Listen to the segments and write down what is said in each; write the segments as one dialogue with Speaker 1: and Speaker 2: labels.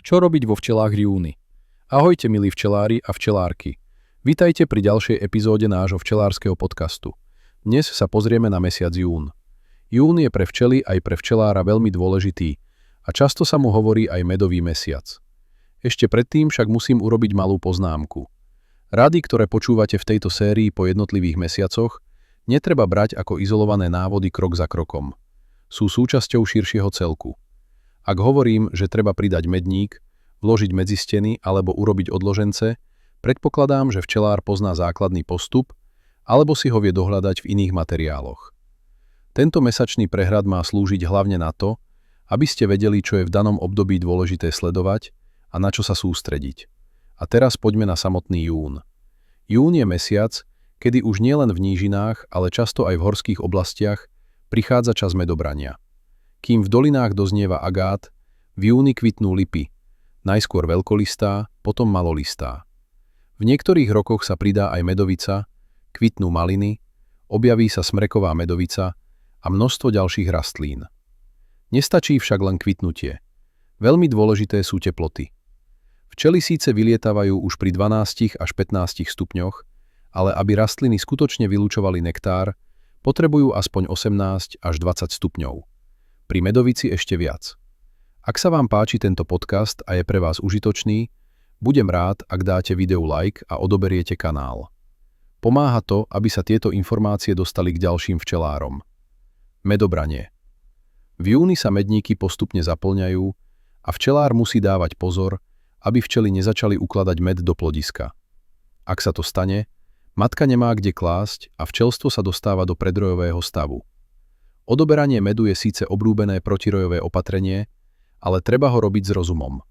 Speaker 1: Čo robiť vo včelách v júni? Ahojte milí včelári a včelárky. Vítajte pri ďalšej epizóde nášho včelárskeho podcastu. Dnes sa pozrieme na mesiac jún. Jún je pre včely aj pre včelára veľmi dôležitý a často sa mu hovorí aj medový mesiac. Ešte predtým však musím urobiť malú poznámku. Rady, ktoré počúvate v tejto sérii po jednotlivých mesiacoch, netreba brať ako izolované návody krok za krokom. Sú súčasťou širšieho celku. Ak hovorím, že treba pridať medník, vložiť medzi steny alebo urobiť odložence, predpokladám, že včelár pozná základný postup alebo si ho vie dohľadať v iných materiáloch. Tento mesačný prehľad má slúžiť hlavne na to, aby ste vedeli, čo je v danom období dôležité sledovať a na čo sa sústrediť. A teraz poďme na samotný jún. Jún je mesiac, kedy už nielen v nížinách, ale často aj v horských oblastiach prichádza čas medobrania. Kým v dolinách doznieva agát, v júni kvitnú lipy, najskôr veľkolistá, potom malolistá. V niektorých rokoch sa pridá aj medovica, kvitnú maliny, objaví sa smreková medovica a množstvo ďalších rastlín. Nestačí však len kvitnutie. Veľmi dôležité sú teploty. Včely síce vylietavajú už pri 12 až 15 stupňoch, ale aby rastliny skutočne vylučovali nektár, potrebujú aspoň 18 až 20 stupňov. Pri medovici ešte viac. Ak sa vám páči tento podcast a je pre vás užitočný, budem rád, ak dáte videu like a odoberiete kanál. Pomáha to, aby sa tieto informácie dostali k ďalším včelárom. Medobranie. V júni sa medníky postupne zaplňajú a včelár musí dávať pozor, aby včely nezačali ukladať med do plodiska. Ak sa to stane, matka nemá kde klásť a včelstvo sa dostáva do predrojového stavu. Odoberanie medu je síce obľúbené protirojové opatrenie, ale treba ho robiť s rozumom.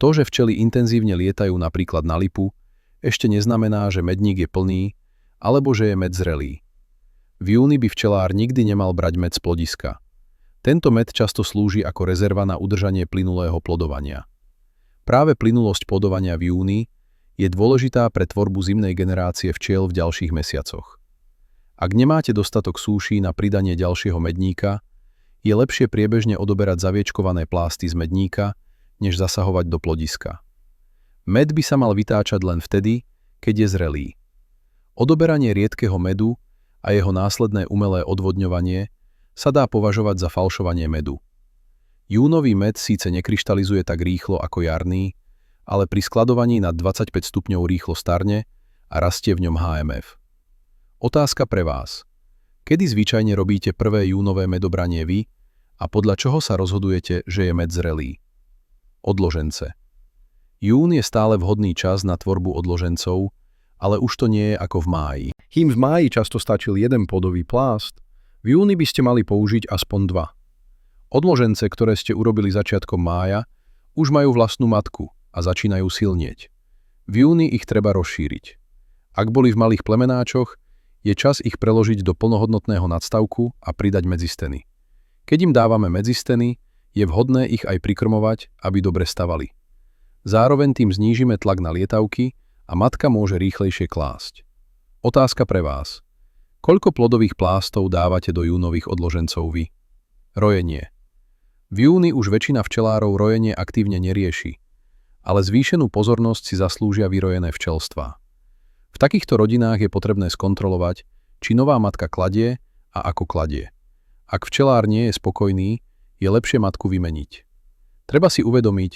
Speaker 1: To, že včely intenzívne lietajú napríklad na lipu, ešte neznamená, že medník je plný, alebo že je med zrelý. V júni by včelár nikdy nemal brať med z plodiska. Tento med často slúži ako rezerva na udržanie plynulého plodovania. Práve plynulosť plodovania v júni je dôležitá pre tvorbu zimnej generácie včiel v ďalších mesiacoch. Ak nemáte dostatok súší na pridanie ďalšieho medníka, je lepšie priebežne odoberať zaviečkované plásty z medníka, než zasahovať do plodiska. Med by sa mal vytáčať len vtedy, keď je zrelý. Odoberanie riedkeho medu a jeho následné umelé odvodňovanie sa dá považovať za falšovanie medu. Júnový med síce nekryštalizuje tak rýchlo ako jarný, ale pri skladovaní nad 25 stupňov rýchlo starne a rastie v ňom HMF. Otázka pre vás. Kedy zvyčajne robíte prvé júnové medobranie vy a podľa čoho sa rozhodujete, že je med zrelý? Odložence. Jún je stále vhodný čas na tvorbu odložencov, ale už to nie je ako v máji.
Speaker 2: Kým v máji často stačil jeden plodový plást, v júni by ste mali použiť aspoň 2. Odložence, ktoré ste urobili začiatkom mája, už majú vlastnú matku a začínajú silnieť. V júni ich treba rozšíriť. Ak boli v malých plemenáčoch, je čas ich preložiť do plnohodnotného nadstavku a pridať medzi steny. Keď im dávame medzi steny, je vhodné ich aj prikrmovať, aby dobre stavali. Zároveň tým znížime tlak na lietavky a matka môže rýchlejšie klásť. Otázka pre vás. Koľko plodových plástov dávate do júnových odložencov vy? Rojenie. V júni už väčšina včelárov rojenie aktívne nerieši, ale zvýšenú pozornosť si zaslúžia vyrojené včelstvá. V takýchto rodinách je potrebné skontrolovať, či nová matka kladie a ako kladie. Ak včelár nie je spokojný, je lepšie matku vymeniť. Treba si uvedomiť,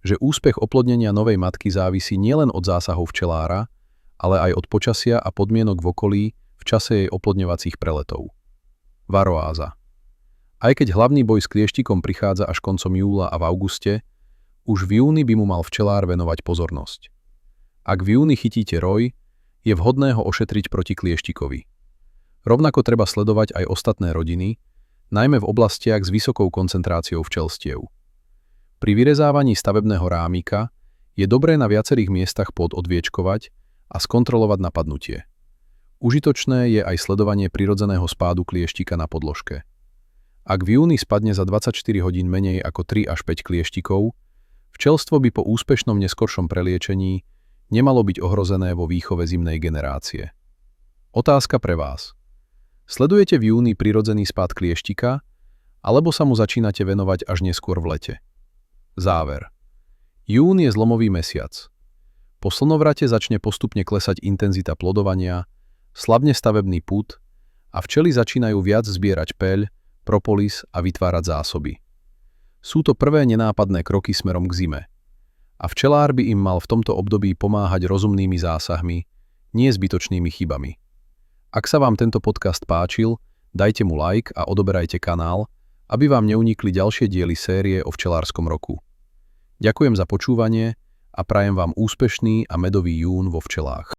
Speaker 2: že úspech oplodnenia novej matky závisí nielen od zásahov včelára, ale aj od počasia a podmienok v okolí v čase jej oplodňovacích preletov. Varoáza. Aj keď hlavný boj s klieštikom prichádza až koncom júla a v auguste, už v júni by mu mal včelár venovať pozornosť. Ak v júni chytíte roj, je vhodné ho ošetriť proti klieštikovi. Rovnako treba sledovať aj ostatné rodiny, najmä v oblastiach s vysokou koncentráciou včelstiev. Pri vyrezávaní stavebného rámika je dobré na viacerých miestach pôd odviečkovať a skontrolovať napadnutie. Užitočné je aj sledovanie prirodzeného spádu klieštika na podložke. Ak v júni spadne za 24 hodín menej ako 3 až 5 klieštikov, včelstvo by po úspešnom neskoršom preliečení nemalo byť ohrozené vo výchove zimnej generácie. Otázka pre vás. Sledujete v júni prirodzený spád klieštika, alebo sa mu začínate venovať až neskôr v lete? Záver.
Speaker 1: Jún je zlomový mesiac. Po slnovrate začne postupne klesať intenzita plodovania, slabne stavebný pud a včely začínajú viac zbierať peľ, propolis a vytvárať zásoby. Sú to prvé nenápadné kroky smerom k zime. A včelár by im mal v tomto období pomáhať rozumnými zásahmi, nie zbytočnými chybami. Ak sa vám tento podcast páčil, dajte mu like a odoberajte kanál, aby vám neunikli ďalšie diely série o včelárskom roku. Ďakujem za počúvanie a prajem vám úspešný a medový jún vo včelách.